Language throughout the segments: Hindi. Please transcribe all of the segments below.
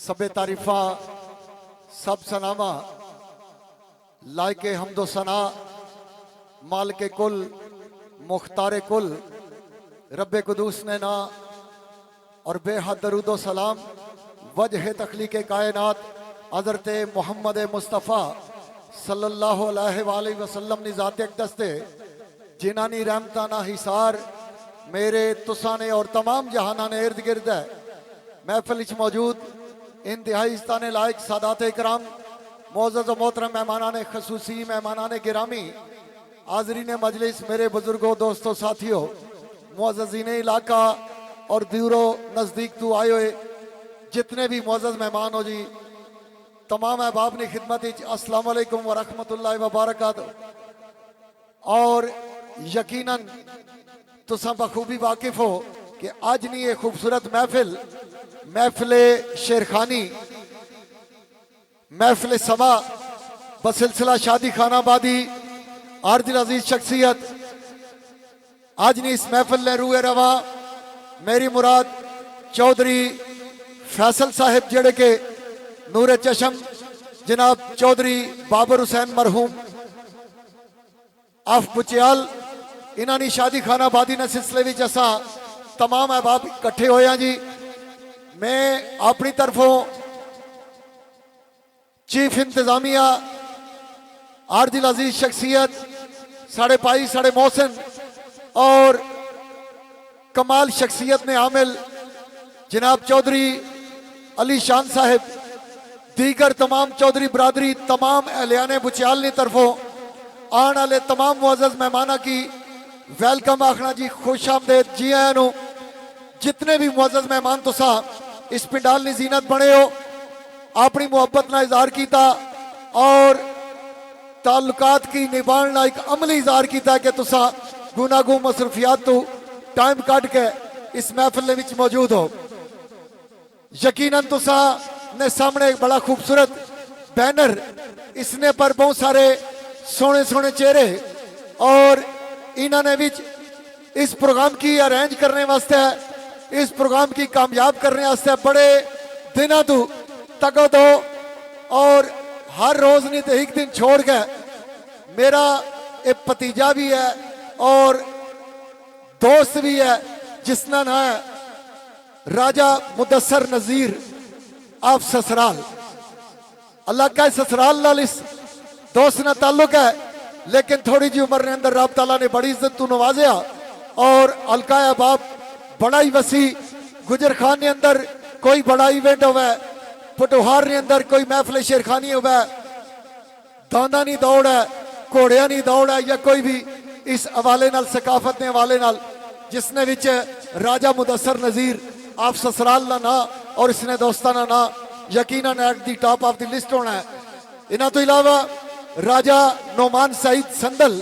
सबे तारीफा सब सनामा लायके हमदो सना माल के कुल मुख्तार कुल रब्बे कुदूस ने ना और बेहद दरूदो सलाम वजह तख्लीक कायनात हज़रत मोहम्मद मुस्तफ़ा सल्लल्लाहु अलैहि वसल्लम ने ज़ात अक़दस दे जिन्हानी रहमताना हिसार मेरे तुसाने और तमाम जहाना ने इर्द गिर्द है महफिल मौजूद इंतहाई इस्ताने लायक सादात इकराम मोअज़्ज़ज़ व मोहतरम मेहमानाने खसूसी मेहमानाने गिरामी हाज़रीन मजलिस मेरे बुजुर्गों दोस्तों साथियों मुअज़्ज़ज़ीन इलाका और दूरो नज़दीक तो आए हुए जितने भी मुअज़्ज़ज़ मेहमान हो जी तमाम अहबाब ने खिदमत अस्सलाम वालेकुम व रहमतुल्लाहि व बरकातहू। और यकीनन तुसां बखूबी वाकिफ हो कि आज नहीं ये खूबसूरत महफिल शेरखानी महफिल सभा बसिलसिला शादी खानाबादी आर्दिल अजीज शख्सियत आज नहीं इस महफिल ने रूए रवा मेरी मुराद चौधरी फैसल साहिब जड़े के नूरे चशम जनाब चौधरी बाबर हुसैन मरहूम आफ बुचियाल इन्होंने शादी खानाबादी ने सिलसिले में असा तमाम अहबाब इकट्ठे होया जी। मैं अपनी तरफों चीफ इंतजामिया आर्दिल अजीज शख्सियत साढ़े भाई साढ़े मोहसिन और कमाल शख्सियत ने आमिल जनाब चौधरी अली शान साहिब दीगर तमाम चौधरी बरादरी तमाम एहलियाने बुचियाल की तरफों आने वाले तमाम मुअज़्ज़ज़ मेहमाना की वेलकम आखना जी खुश आमदेद जी आया। जितने भी मुअज़्ज़ज़ मेहमान तुसा इस पिंडाल की जीनत बने हो अपनी मुहब्बत ना इजहार किया और ताल्लुकात की निभाना एक अमली इजहार किया कि तुसा गुनागू मसरूफियात तो टाइम कट के इस महफिल में मौजूद हो। यकीनन तुसा ने सामने एक बड़ा खूबसूरत बैनर इसने पर बहुत सारे सोने सोने चेहरे और इन्होंने भी इस प्रोग्राम की अरेंज करने वास्ते इस प्रोग्राम की कामयाब करने वास्ते बड़े दिनों तो तको दो और हर रोज नहीं तो एक दिन छोड़ के मेरा एक भतीजा भी है और दोस्त भी है जिसका नाम है राजा मुदस्सर नज़ीर आप ससराल। अल्लाह का ससराल नाल इस दोस्त ना ताल्लुक है लेकिन थोड़ी जी उम्र के अंदर रब ताला ने बड़ी इज्जत तू नवाजिया और हल्का अहबाब बड़ा ही वसी गुजर खान के अंदर कोई बड़ा इवेंट होवे पटोहार के अंदर कोई महफिल शेरखानी होवे दांदा नहीं दौड़ है घोड़िया नहीं दौड़ है या कोई भी इस हवाले नाल सकाफत के हवाले नाल जिसने विच राजा मुदस्सर नज़ीर आप ससराल का ना और इसने दोस्ताना ना यकीनन at the top of the list होना है। इन्हों तो इलावा राजा नोमान सईद संदल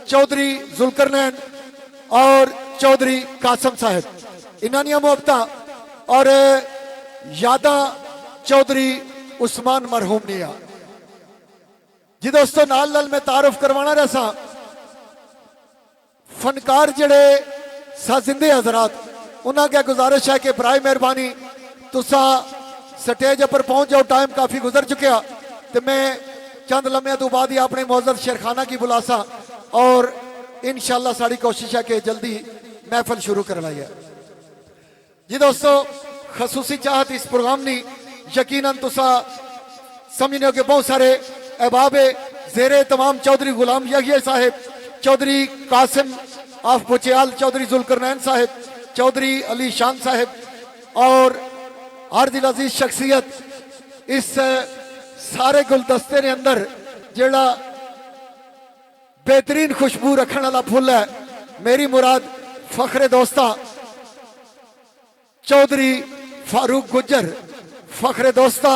चौधरी जुल्करनैन और चौधरी कासम साहब इन्होंने मुहब्बत और यादा चौधरी उस्मान मरहूम निया जी। दोस्तों नाल नाल मैं तारुफ करवाना रहा फनकार जड़े साजिंदे हजरात उन्होंने क्या गुजारिश है कि बराए मेहरबानी तुसा स्टेज पर पहुंच जाओ टाइम काफ़ी गुजर चुका तो मैं चंद लम्हे तो बाद ही अपने मुअज़्ज़ज़ शेरखाना की बुलासा और इंशाअल्लाह साड़ी कोशिश है कि जल्दी महफिल शुरू करवाई है जी। दोस्तों खसूसी चाहत इस प्रोग्राम की यकीनन तुसा समझने हो कि बहुत सारे अहबाब जेरे तमाम चौधरी गुलाम यहिया साहिब चौधरी कासिम आफ बुचियाल चौधरी जुल्करनैन साहिब चौधरी अली शान साहिब और आर्दिल अजीज शख्सियत इस सारे गुलदस्ते के अंदर जेड़ा बेहतरीन खुशबू रखने वाला फुल है मेरी मुराद फखरे दोस्ता चौधरी फारूक गुज्जर फखरे दोस्ता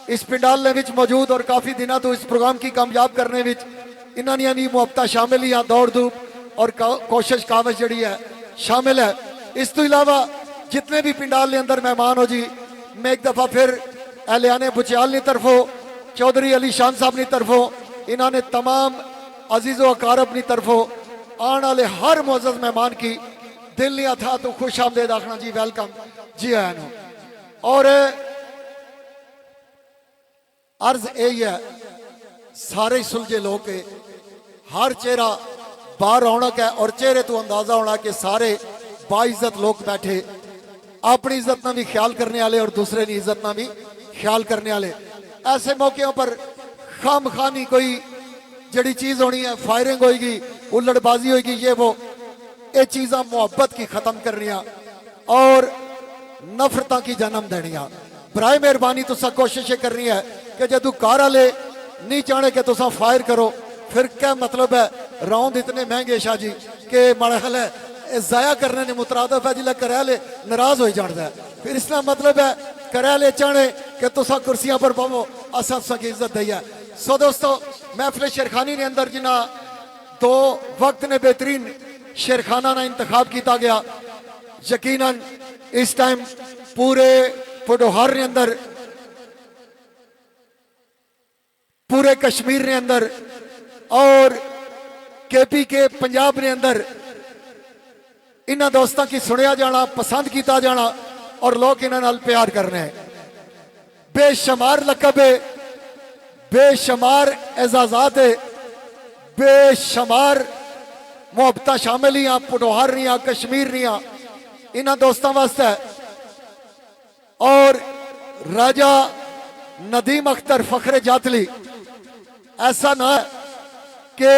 इस पिंडाल ने मौजूद और काफ़ी दिनों तो इस प्रोग्राम की कामयाब करने में इन्होंने भी मुहब्बत शामिल ही दौड़ धूप और कोशिश कावश जड़ी है शामिल है। इस तो इलावा जितने भी पिंडाल के अंदर मेहमान हो जी मैं एक दफ़ा फिर एहलियाने बुचियाल की तरफों चौधरी अली शान साहब की तरफों इन्होंने तमाम अजीज़ो अकारब की तरफों आने वाले हर मुअज़्ज़ज़ मेहमान की दिल नहीं था तो खुश आमदेद आखना जी वेलकम जी आया। और अर्ज यही है, सारे सुलझे लोग के हर चेहरा बाहर रौनक है और चेहरे तो अंदाजा होना कि सारे बाइज्जत लोग बैठे, अपनी इज्जत ना भी ख्याल करने वाले और दूसरे की इज्जत ना भी ख्याल करने वाले। ऐसे मौकों पर खाम खानी कोई जड़ी चीज होनी है, फायरिंग होगी, उल्लड़बाजी होगी, ये चीज़ा मुहब्बत की खत्म करनिया और नफरत की जन्म देनिया। बराए मेहरबानी तुसा कोशिश करनी है कि जदू कार वाले नहीं चाहने कि तुसा फायर करो, फिर क्या मतलब है? राउंड इतने महंगे शाह जी कि मरहल है जाया करने ने मुतरादफ है, जिला करैले नाराज हो जाता है। फिर इसका मतलब है करैले चाहने कि तुसा कुर्सियां पर पवो, असा तुसा की इज्जत दी है। सो दोस्तों, महफिल शेरखानी ने अंदर जिन्ना 2 वक्त ने बेहतरीन शेरखाना ना इंतखाब किया गया, यकीनन इस टाइम पूरे पुडोहार ने अंदर, पूरे कश्मीर ने अंदर और केपी के पंजाब ने अंदर इन्होंने दोस्तों की सुनिया जाना, पसंद किया जाना और लोग इन्होंने नाल प्यार करने हैं। बेशुमार लकब है, बेशुमार एजाजात है, बेशुमार मुहब्बत शामिल ही पुडोहार नहीं, कश्मीर नहीं, इन्होंने दोस्तों वास्ते। और राजा नदीम अख्तर फखरे जातली, ऐसा ना है कि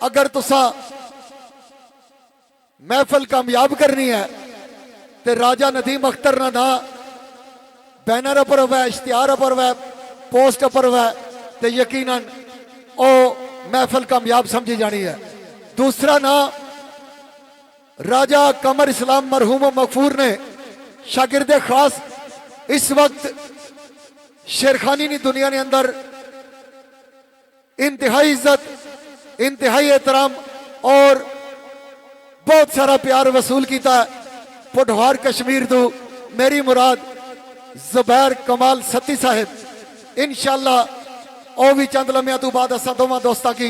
अगर तुसा महफिल कामयाब करनी है तो राजा नदीम अख्तर ना बैनर पर हुआ, इश्तिहार पर हुआ, पोस्ट पर हुआ, तो यकीनन ओ महफिल कामयाब समझी जानी है। दूसरा ना राजा कमर इस्लाम मरहूम मगफूर ने शागिर्द खास इस वक्त शेरखानी की दुनिया ने अंदर इंतहाई इज्जत, इंतहाई एहतराम और बहुत सारा प्यार वसूल किया। पुडोहार कश्मीर तो मेरी मुराद जुबैर कमाल सती साहिब, इंशाअल्लाह ओ भी चंद लम्हे तो बाद असा दोवां दोस्तों की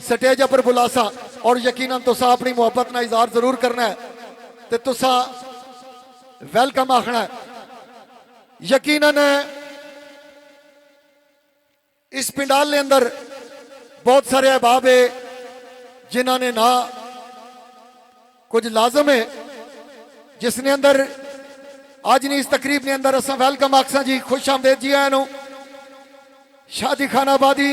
स्टेज पर बुलासा और यकीनन तुसा अपनी मुहब्बत का इजहार जरूर करना है तो तुसा वेलकम आखना है। यकीनन इस पिंडाल के अंदर बहुत सारे अहबाब है जिन्होंने ना कुछ लाजम है, जिसने अंदर आज नहीं इस तकरीब ने अंदर असा वेलकम आखसा जी, खुश आमदेद जी आया शादी खानाबादी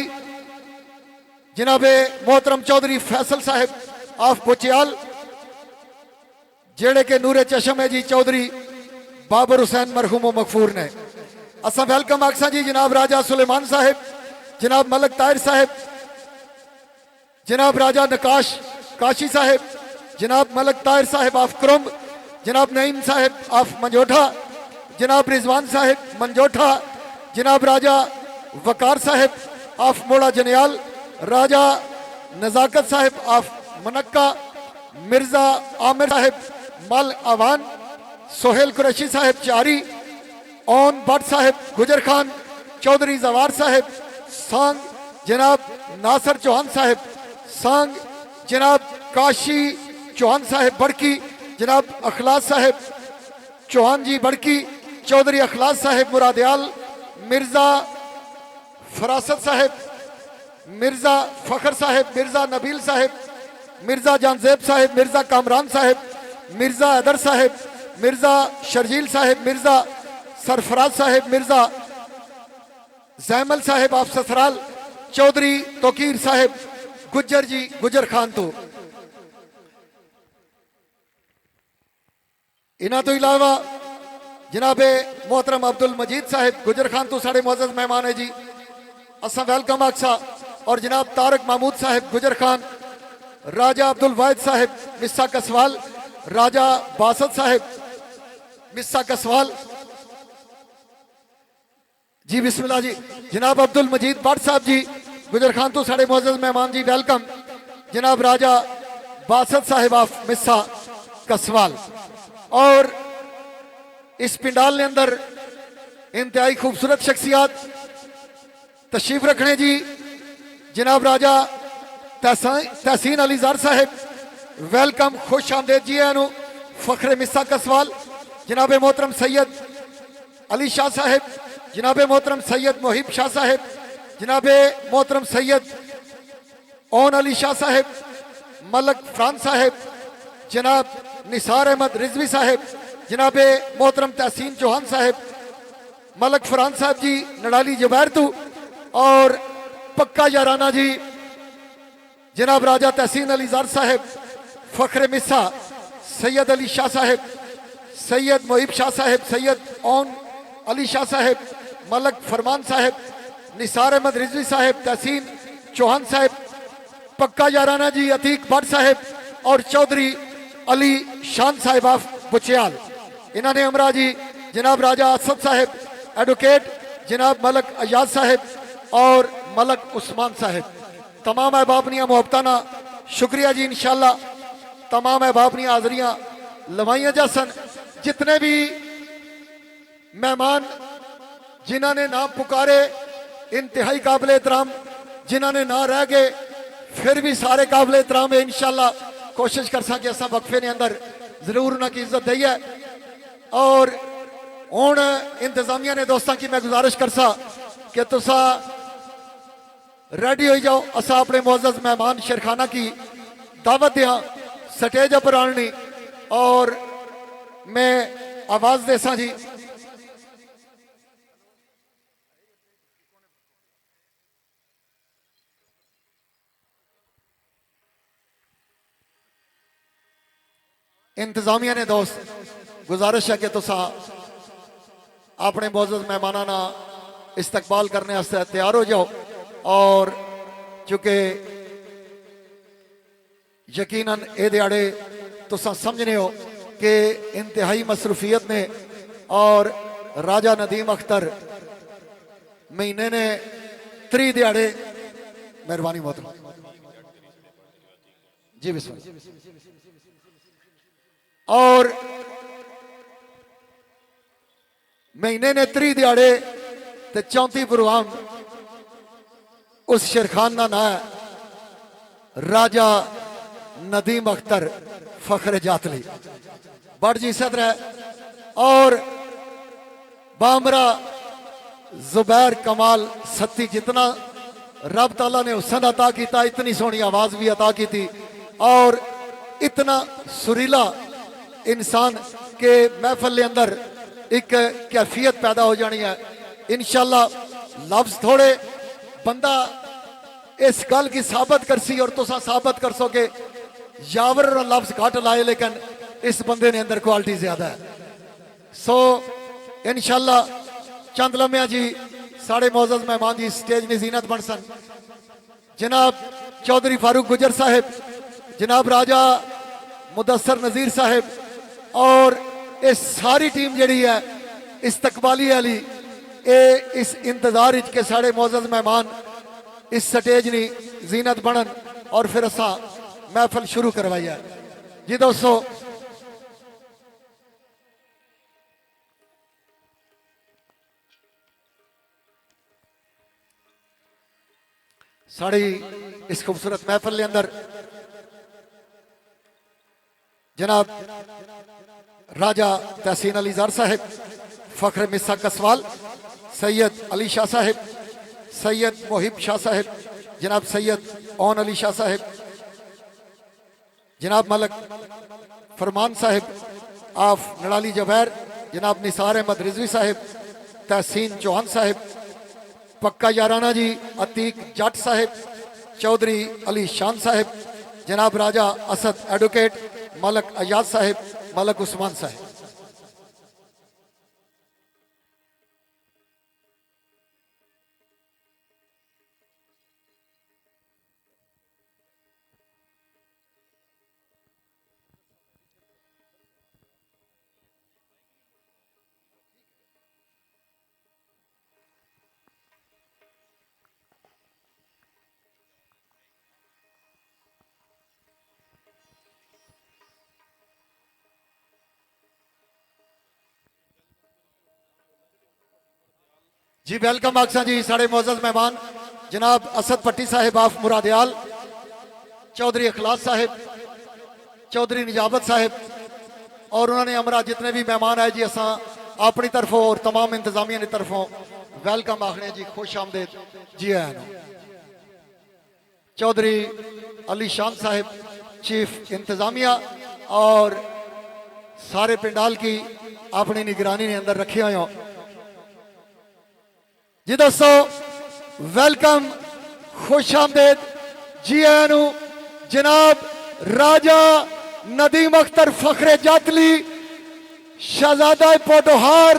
जनाबे मोहतरम चौधरी फैसल साहब ऑफ बुचियाल, जेड़े के नूरे चशम है जी चौधरी बाबर हुसैन मरहूम मगफूर ने। असा वेलकम आखसा जी जनाब राजा सुलेमान साहब, जनाब मलक ताहिर साहब, जनाब राजा नकाश काशी साहब, जनाब मलक ताहिर साहब ऑफ क्रुम्ब, जनाब नईम साहब ऑफ मंजोठा, जनाब रिजवान साहब मंजोठा, जनाब राजा वकार साहब ऑफ मोड़ा जनियाल, राजा नजाकत साहब ऑफ मनक्का, मिर्जा आमिर साहब मल आवान, सोहेल कुरैशी साहब चारी, ओन भट्ट साहब गुजर खान, चौधरी जवार साहब सांग, जनाब नासर चौहान साहब सांग, जनाब काशी चौहान साहब बड़की, जनाब अखलास साहब चौहान जी बड़की, चौधरी अखलास साहब मुरादयाल, मिर्जा फरासत साहब, मिर्जा फखर साहब, मिर्जा नबील साहब, मिर्जा जानजेब साहब, मिर्जा कामरान साहब, मिर्जा अदर साहब, मिर्जा शर्जील साहब, मिर्जा सरफराज साहब, मिर्जा जैमल साहब आप ससराल, चौधरी तोकीर साहब गुज्जर जी गुजर खान तो इन्हों तो इलावा जनाबे मोहतरम अब्दुल मजीद साहब गुजर खान तो साढ़े मोअज़्ज़ज़ मेहमान है जी, असा वेलकम आखसा। और जनाब तारक महमूद साहब गुजर खान, राजा अब्दुल वाहिद साहब मिस्सा कसवाल, राजा बासत साहब मिस्सा कसवाल जी, बिस्मिल्लाह जी। जनाब अब्दुल मजीद भट्ट साहब जी गुजर खान तो साढ़े मोअज़्ज़ज़ मेहमान जी, वेलकम। जनाब राजा बासत साहब ऑफ मिस्सा कसवाल। और इस पिंडाल के अंदर इंतहाई खूबसूरत शख्सियात तशरीफ रखने जी, जनाब राजा तहसीन अली ज़र साहब वेलकम, खुश आमदेद जी है फखरे मिस्सा कसवाल, जनाब मोहतरम सैयद अली शाह साहब जनाब मोहतरम सैयद मुहिब शाह साहब, जनाब मोहतरम सैयद ओन अली शाह साहब, मलक फरान साहब, जनाब निसार अहमद रिजवी साहब, जनाब मोहतरम तहसीन चौहान साहब, मलक फरान साहब जी नडाली जुबैरतू, और पक्का याराना जी जनाब राजा तहसीन अली जार साहब, फ़ख्र मिसा सैयद अली शाह साहब, सैयद मुहिब शाह साहब, सैयद ओन अली शाह साहब, मलक फरमान साहब, निसार अहमद रिजवी साहब, तहसीन चौहान साहब, पक्का याराना जी अतीक भट्ट साहब, और चौधरी अली शान साहब ऑफ बुचियाल। इन्होंने हमरा जी जनाब राजा असद साहब, एडवोकेट जनाब मलक अयाज साहब और मलक उस्मान साहब, तमाम अहबाबनियाँ मोहब्बताना शुक्रिया जी। इंशाअल्लाह तमाम अहबाबनियाँ हाजरियाँ लवाइयाँ जासन। जितने भी मेहमान जिन्हों ने नाम पुकारे इंतहाई काबिल एहतराम, जिन्हों ने ना रह गए फिर भी सारे काबिल एहतराम है। इंशाअल्लाह कोशिश कर सा कि असा वक्फे ने अंदर जरूर उन्होंने इज्जत दी है। और हूँ इंतजामिया ने दोस्तों की मैं गुजारिश कर सा कि तुसा रेडी हो जाओ, असा अपने मुअज़्ज़ज़ मेहमान शेरखाना की दावत दें स्टेज पर आनी। और मैं आवाज़ दे सा जी, इंतजामिया ने दोस्त गुजारिश है कि तुसा अपने मुअज़्ज़ज़ मेहमाना ना इस्तकबाल करने वास्ते तैयार हो जाओ। और चूंकि यकीनन ये दिहाड़े तुसा समझने हो कि इंतहाई मसरूफियत ने, और राजा नदीम अख्तर महीने ने 3 दिहाड़े, मेहरबानी बहुत जी बिस्मिल्लाह। और महीने ने 3 दिहाड़े ते 34 प्रोग्राम उस शेरखान का नाम है राजा नदीम अख्तर फखर जातली बड़ जी सदर है। और बामरा जुबैर कमाल सत्ती, जितना रब ताला ने हुसन अता किया, इतनी सोहनी आवाज भी अता की थी, और इतना सुरीला इंसान के महफल के अंदर एक कैफियत पैदा हो जानी है। इंशाअल्लाह लफ्ज थोड़े बंदा इस गल की साबित कर सी, और तुसा साबित कर सो के यावर लफ्ज घट लाए, लेकिन इस बंदे ने अंदर क्वालिटी ज्यादा है। सो इंशाअल्लाह चंद लम्हे जी साढ़े मुअज़्ज़ज़ मेहमान जी स्टेज में जीनत बन सन। जनाब चौधरी फारूक गुजर साहब, जनाब राजा मुदस्सर नज़ीर साहब, और ये सारी टीम जड़ी है इस्तकबाली वाली, ये इस इंतजार के साढ़े मुअज़्ज़ज़ मेहमान इस स्टेज नी जीनत बनन, और फिर असा महफल शुरू करवाई है जी। दोस्तों साड़ी इस खूबसूरत महफल के अंदर जनाब राजा तहसीन अली जार साहब, फ़ख्र मिसा कसवाल, सैयद अली शाह साहब, सैयद मुहिब शाह साहब, जनाब सैयद ओन अली शाह साहब, जनाब मलक फरमान साहब ऑफ नडाली जबैर, जनाब निसार अहमद रिजवी साहब, तहसीन चौहान साहब, पक्का याराना जी अतीक जट साहब, चौधरी अली शान साहब, जनाब राजा असद एडवोकेट, मलक अयाज साहब, मलक उस्मान साहब। जी वेलकम आखसा जी साढ़े मुअज़्ज़ज़ मेहमान जनाब असद पट्टी साहिब ऑफ मुरादयाल, चौधरी अखलास साहिब, चौधरी निजाबत साहिब, और उन्होंने हमारा जितने भी मेहमान आए जी असा अपनी तरफों और तमाम इंतजामिया की तरफों वेलकम आखने जी, खुश आमदेद जी आया नो। चौधरी अली शान साहिब चीफ इंतजामिया और सारे पिंडाल की अपनी निगरानी ने अंदर रखे हुए हो जी। दोस्तों वेलकम, खुश आमदेद जी आया नो। जनाब राजा नदीम अख्तर फखरे जातली, शहजादा पोटोहार,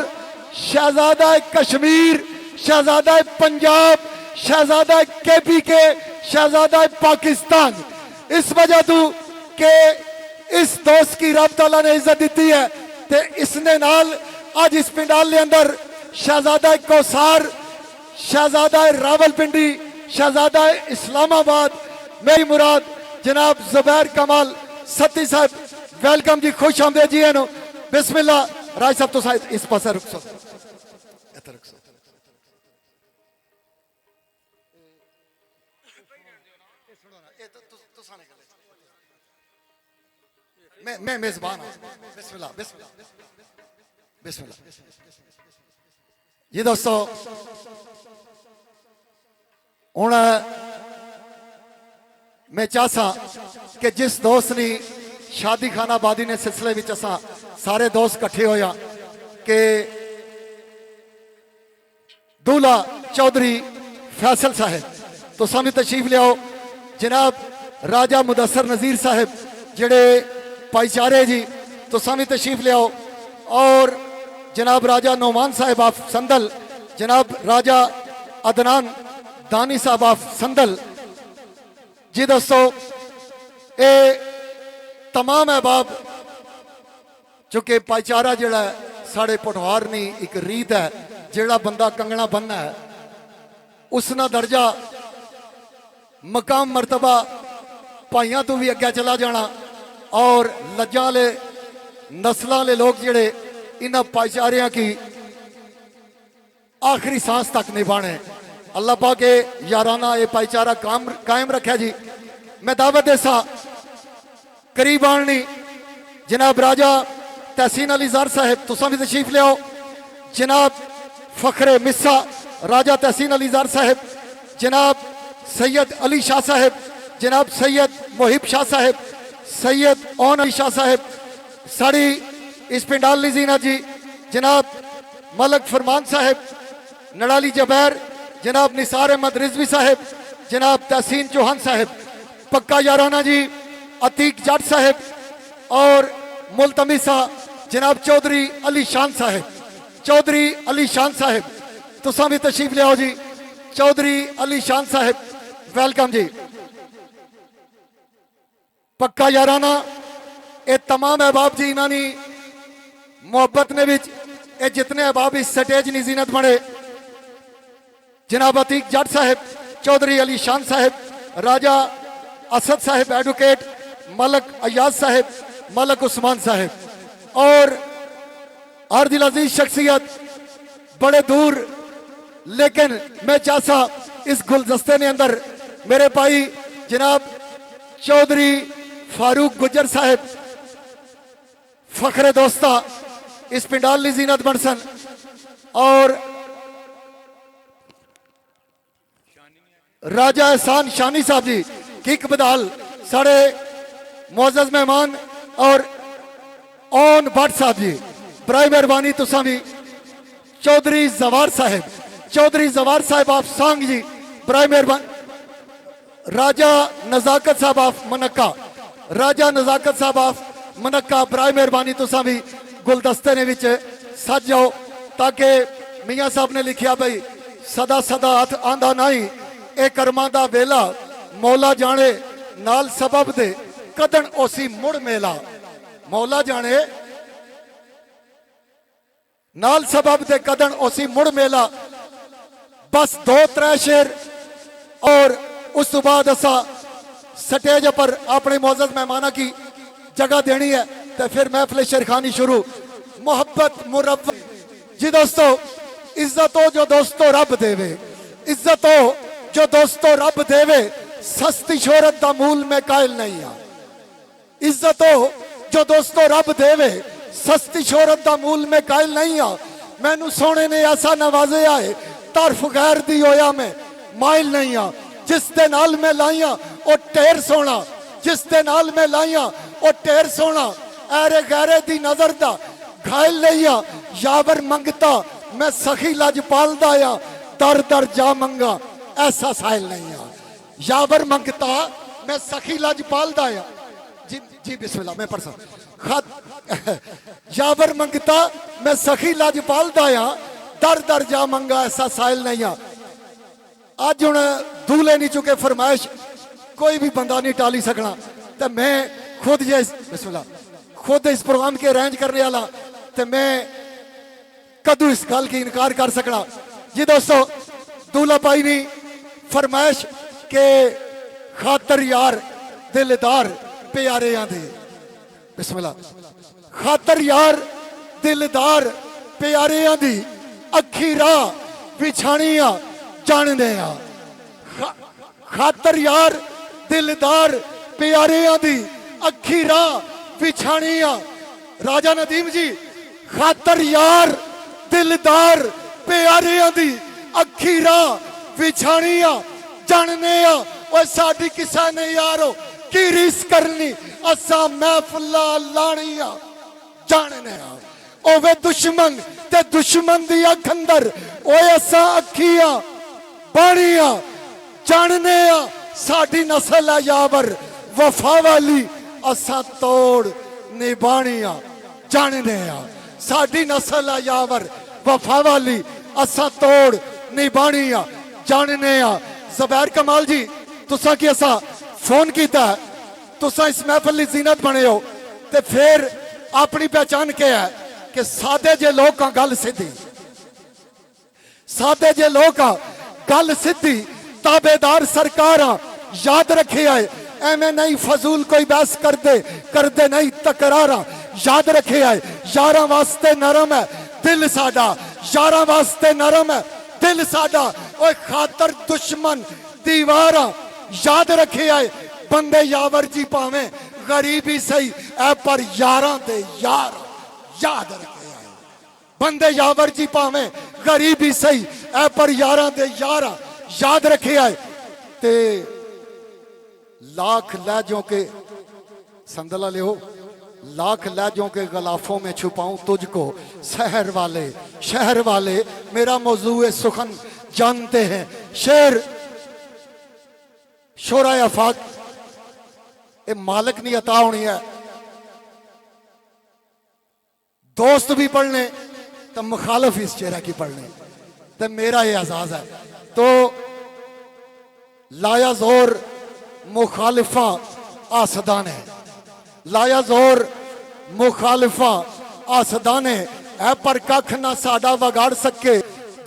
शहजादा कश्मीर, शहजादा पंजाब, शहजादा KPK, शहजादा पाकिस्तान। इस वजह तू के इस दोस्त की रब तआला ने इज्जत दी है ते इसने नाल आज इस पिंडाल के अंदर शहजादा कौसार, शहजादा रावलपिंडी, शहजादा इस्लामाबाद, मेरी मुराद जनाब जुबैर कमाल सत्ती साहब, वेलकम जी, खुश आमदेद जी है नो। बिस्मिल्लाह राज साहब तो शायद इस पास रुक सो, मैं मेजबान हूं। बिस्मिल्लाह बिस्मिल्लाह बिस्मिल्लाह। ये दोस्तों हुण मैं चाहता कि जिस दोस्त ने शादी खाना आबादी ने सिलसिले में असा सारे दोस्त इकट्ठे होया कि दूल्हा चौधरी फैसल साहब तो सामने तशरीफ लियाओ। जनाब राजा मुदस्सर नज़ीर साहब जेड़े भाईचारे जी तो सामने तशरीफ लियाओ। और जनाब राजा नौमान साहब ऑफ संदल, जनाब राजा अदनान दानी साहब ऑफ संदल जी। दोस्तों ये तमाम अहबाब चूंकि भाईचारा जड़ा साढ़े पोटहार नहीं एक रीत है, जेड़ा बंदा कंगना बनना है उसना दर्जा मकाम मरतबा भाइयों तो भी अगे चला जाना। और लज्जा वाले नस्लों वाले लोग जेड़े इन्हां भाईचारियां की आखिरी सांस तक निभाने, अल्लाह पाक के याराना ये भाईचारा कायम रखा जी। मैं दावत देसा करीब आनी जनाब राजा तहसीन अली ज़र साहब तुसा भी तशरीफ लियाओ। जनाब फखरे मिस्सा राजा तहसीन अली ज़र साहब, जनाब सैयद अली शाह साहब, जनाब सैयद मोहिब शाह साहब, सैयद ओन अली शाह साहब, साड़ी इस पिंडाल जीना जी, जनाब मलक फरमान साहब, नड़ाली जबैर, जनाब निसार अहमद रिजवी साहब, जनाब तहसीन चौहान साहब, पक्का याराना जी अतीक जट साहब और मुल्तमिसा जनाब चौधरी अली शान साहब, चौधरी अली शान साहब तुसा भी तशरीफ लियाओ जी। चौधरी अली शान साहब वेलकम जी। पक्का याराना ये तमाम अहबाब जी इन्होंने मोहब्बत ने विच ये जितने अहबाब इस स्टेज की जीनत बने, जनाब अतीक जट साहब, चौधरी अली शान साहब, राजा असद साहब एडवोकेट, मलक अयाज साहब, मलक उस्मान साहब और हर दिल अजीज शख्सियत बड़े दूर, लेकिन मैं चाहता इस गुलदस्ते ने अंदर मेरे भाई जनाब चौधरी फारूक गुजर साहब फखरे दोस्ता इस पिंडाल की जीनत बनसन और राजा एहसान शानी साहब जी किक बदाल साढ़े मोअज़्ज़ज़ मेहमान और ओन भट्ट साहब जी बराए मेहरबानी तुसा भी। चौधरी जवार साहब, चौधरी जवार साहब आप सांग जी बराए मेहरबानी। राजा नजाकत साहब आप मनक्का, राजा नजाकत साहब आप मनक्का बराए मेहरबानी तुसा भी गुलदस्ते ने विच सज जाओ ताकि मियाँ साहब ने लिखिया भाई सदा सदा हथ आंदा नहीं ए कर्मा दा वेला मौला जाने नाल सबब दे कदन ओसी मुड़ मेला। मौला जाने नाल सबब दे कदन ओसी मुड़ मेला। बस दो त्रै शेर और उस तो बाद असा स्टेज पर अपने मोअज़्ज़ज़ मेहमाना की जगह देनी है तो फिर महफिल शेरखानी शुरू। मोहब्बत मुरव्वत जी दोस्तों, इज्जत हो जो दोस्तों रब देवे, इज्जत हो जो दोस्तों रब देवे, सस्ती शोहरत दा मूल में कायल नहीं आ। इज्जत हो जो दोस्तों रब देवे, सस्ती शोहरत दा मूल में कायल नहीं आ। मैनू सोने ने ऐसा नवाजे आए तरफ गैर दी होया मैं माइल नहीं आ जिस दे नाल मैं लाइया ओ ढेर सोना जिस दे नाल मैं लाइया ओ ढेर सोना ऐरे गैरे दी नजर दा घायल लिया यावर मंगता मैं सखी लजपाल दा या दर दर जा मंगा ऐसा साहिल नहीं आ यावर मंगता मैं सखी लजपाल दा या जी जी बिस्मिल्लाह मैं पढ़ खत यावर मंगता मैं सखी लजपाल दा या दर दर जा मंगा ऐसा साहिल नहीं आ अज हुण दूल्हे नहीं चुके फरमाइश कोई भी बंदा नहीं टाली सकना तो मैं खुद ये बिस्मिल्लाह खुद इस प्रोग्राम के अरेंज करने वाला तो मैं कदू इस गल की इनकार कर सकना जी दोस्तों दूल्हा भाई ने फरमाइश के खातर यार दिलदार प्यारे आंदे बिस्मिल्लाह खातर यार दिलदार प्यारे आंदी अखी राह बिछाणिया जानने खातर यार दिलदार प्यारे आंदी अखी राह बिछाणिया राजा नदीम जी खातर यार दिलदार प्यारे आंदी अखी राह बिछाणिया जानने और साडी किसा ने यारो की रीस करनी असा महफिला लाणिया जानने ओवे दुश्मन ते दुश्मन दी अख अंदर ओए असा अखिया बाणिया जानने साडी नस्ल है यावर वफा वाली असा तोड़ निभाणिया जानने साडी नस्ल है यावर वफा वाली असा तोड़ निभाणिया जानने ज़बैर कमाल जी तुसा की असा फोन किया तुसा इस महफिल की जीनत बने हो ते फिर अपनी पहचान क्या है कि सादे जे लोग का गल सीधी सादे जे लोग का गल सीधी ताबेदार सरकार याद रखे आए एवं नहीं फजूल कोई बहस कर दे नहीं तकरारा याद रखे आए यारा वास्ते नरम है दिल साडा यारा वास्ते नरम है दिल साडा ओए खातर दुश्मन दीवारा याद रखे आए बंदे यावर जी पावे गरीबी सही ऐ पर यारां दे यार याद रखे आए बंदे यावर जी पावे गरीबी सही ऐ पर यारां दे यार याद रखे आए ते लाख लहजों के संदला ले लाख लहजों के गलाफों में छुपाऊं तुझको शहर वाले मेरा मौजू सुखन जानते हैं शेर शोरा आफाक ये मालिक नहीं अता होनी है दोस्त भी पढ़ने तो मुखालफ इस चेहरा की पढ़ने तो मेरा ये एजाज है तो लाया जोर मुखालिफा आसदान है लाया जोर मुखालिफा आसदान है पर कख ना साडा वगाड़ सके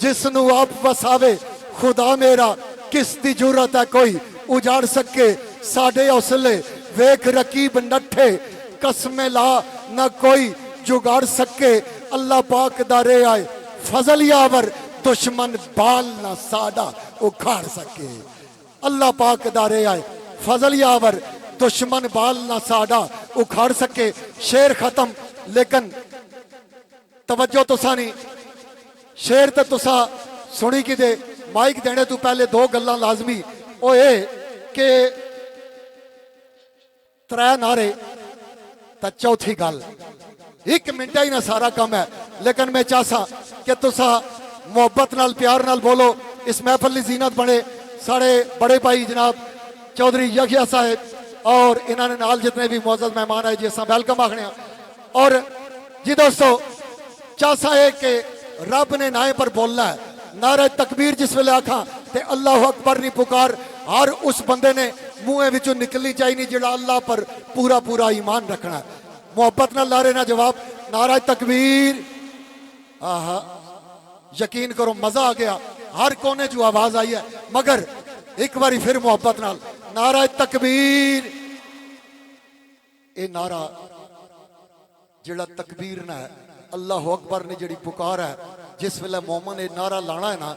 जिसनू आप वसावे खुदा मेरा किस दी जरूरत है कोई उजाड़ सके साडे हौसले वेख रकीब नठे कसमे ला न कोई जुगाड़ सके अल्लाह पाक दारे आए फजल यावर दुश्मन बाल ना साडा उखाड़ सके अल्लाह पाक दारे आए फजल यावर दुश्मन बाल ना साडा उखाड़ सके शेर खत्म लेकिन तवज्जो तुसा नहीं शेर तो तुसा सुनी कि दे माइक देने तो पहले दो गल्लां लाजमी ओ ये कि त्रै नारे तो चौथी गल एक मिनट ही ना सारा काम है लेकिन मैं चाहसा कि तुसा मोहब्बत नाल प्यार नाल बोलो इस महफिल की जीनत बने साढ़े बड़े भाई जनाब चौधरी यहिया साहब और इन्होंने नाल जितने भी मौजूद मेहमान आए जी असा वेलकम आखने और जी दोस्तों चाहसा है कि रब ने नाए पर बोलना है नारे तकबीर जिस वेले आखा ते अल्लाह अकबर नहीं पुकार हर उस बंदे ने मुँह विचों निकलनी चाहिए जिहड़ा अल्लाह पर पूरा पूरा ईमान रखना है मोहब्बत नाल नारे ना जवाब नारा तकबीर आहा यकीन करो मजा आ गया हर कोने जो आवाज आई है मगर एक बारी फिर मोहब्बत नाल नारा तकबीर ये नारा जिहड़ा तकबीर ना है अल्लाह अकबर ने जिहड़ी पुकार है जिस वेले मोमन ये नारा लाना है ना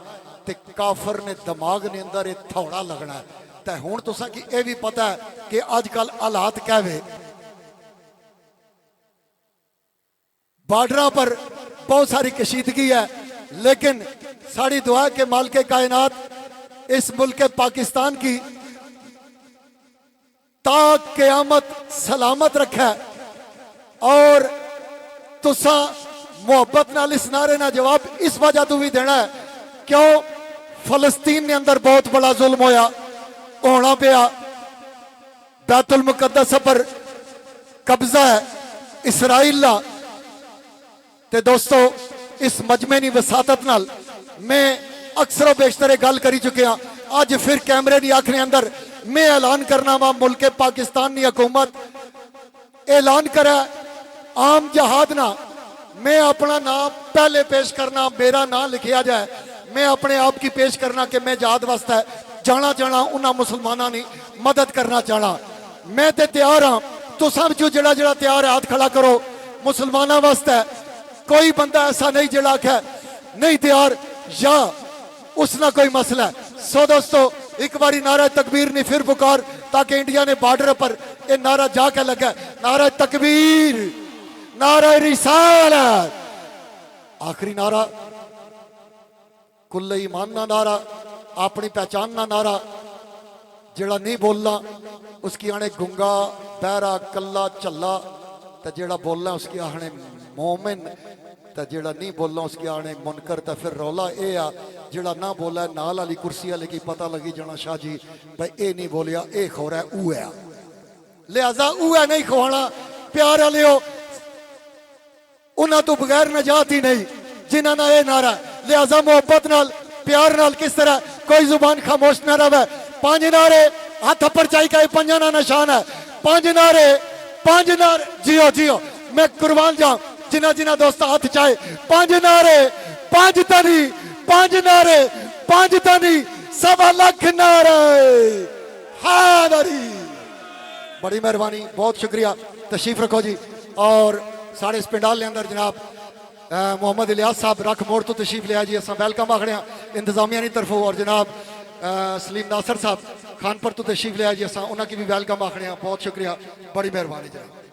ते काफर ने दिमाग ने अंदर ये थौड़ा लगना है ते हुण तुसां की ये भी पता है कि अजकल हालात कहवे बॉर्डर पर बहुत सारी कशीदगी है लेकिन साड़ी दुआ है कि मालिक कायनात इस मुल्क पाकिस्तान की ता क़यामत सलामत रखा और तुसा मोहब्बत नाल इस नारे ना जवाब इस वजह तो भी देना है क्यों फलस्तीन ने अंदर बहुत बड़ा जुल्म होना पिया। बैतुल मुकद्दस पर कब्जा है इसराइल दा। ते दोस्तों इस मजमे दी वसातत नाल मैं अक्सर बेशतर गल करी चुके हाँ। अज फिर कैमरे की अख ने अंदर मैं ऐलान करना वा मुल्क पाकिस्तान की हुकूमत ऐलान करे आम जहाद ना मैं अपना नाम पहले पेश करना मेरा नाम लिखिया जाए। मैं अपने आप की पेश करना कि मैं जहाद वास्ते जाना चाहना उन्होंने मुसलमाना की मदद करना चाहना। मैं तो तैयार हाँ तुसां विचों जिहड़ा जिहड़ा तैयार है हाथ खड़ा करो। मुसलमाना वास्ते कोई बंदा ऐसा नहीं जिहड़ा आखे नहीं तैयार या उसना कोई मसला है। सो दोस्तों एक बारी नारा तकबीर ने फिर पुकार ताकि इंडिया ने बॉर्डर पर यह नारा जाके लगा नारा तकबीर नारा रिसालत। आखिरी नारा कुल्ले ईमान ना नारा अपनी पहचान ना नारा जेड़ा नहीं बोलना उसकी आने गुंगा बहरा कल्ला झल्ला तो जेड़ा बोलना उसकी आने मोमिन तो जेड़ा नहीं बोलना उसकी आने मुनकर। तो फिर रौला ये आ जेड़ा ना बोला नाल वाली कुर्सी वाले की पता लगी जाना शाह जी भाई ये नहीं बोलिया ये खो रहा है ऊ है लिहाजा ऊ है नहीं खुआना प्यार वाले हो उन्होंने तो बगैर नजात ही नहीं जिन्हों ने यह नारा। लिहाजा मोहब्बत नाल प्यार नाल किस तरह कोई जुबान खामोश ना रहे। पांच नारे हाथ पर चाहिए का पंजा ना निशान है। पांच नारे जियो जियो मैं कुर्बान जाऊं जिन्ना जिन्ना दोस्त हाथ चाहे पांच नारे पांच तनी सवा लाख नारे हादरी। बड़ी मेहरबानी बहुत शुक्रिया तशरीफ रखो जी। और साढ़े इस पिंडाल के अंदर जनाब मोहम्मद इलियास साहब रख मोड़ तो तशरीफ लिया जी अस वेलकम आखने इंतजामिया की तरफों। और जनाब सलीम नासर साहब खानपुर तो तशरीफ लिया जी अस उन्होंने भी वेलकम आखने बहुत शुक्रिया बड़ी मेहरबानी जनाब।